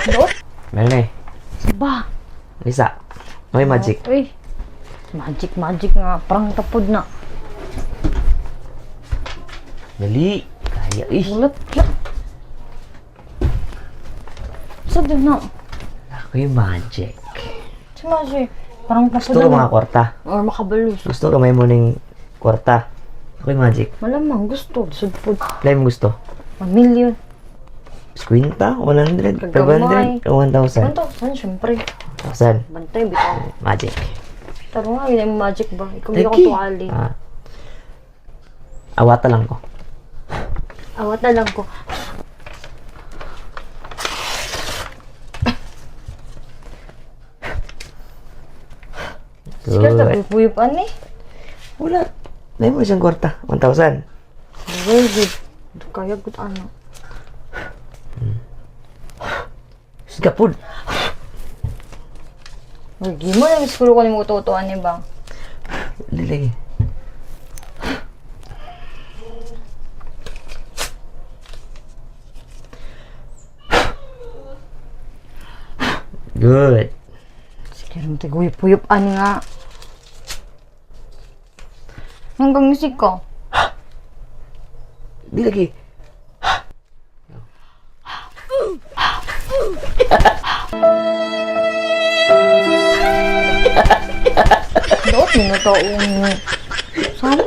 Dot? Meron eh. Ba? Isa. May magic. Uy. Magic nga. Parang tapod na. Dali. Kaya eh. Ulat lang. Sa doon na. Ako yung magic. Si Magic. Parang tapod Gusto ko na. mga kwarta. Or makabalus. Gusto ko may muning kwarta. Ako yung magic. Malamang gusto. Sudpod. Wala yung gusto. 1 million. 50, 100, Kagamay. 500, o 1,000. 1,000, syempre. 1,000. Bantay, bitaw. Magic. Taro nga, yun yung magic ba? Ikaw hindi ako Lagi. tuwali. Awata lang ko. Awat na lang ko. Sige, tabi puyupan eh. Wala. Dahil mo isang kwarta. 1,000. Very good. Kaya good ano. Sigapod. Hindi mo lang siguro ko ni mo tutuan ni bang. Lilay. Good. Sige, rin tiguyup-puyupan nga. Hanggang musik ko. Di lagi. Doon, minuto. Saan?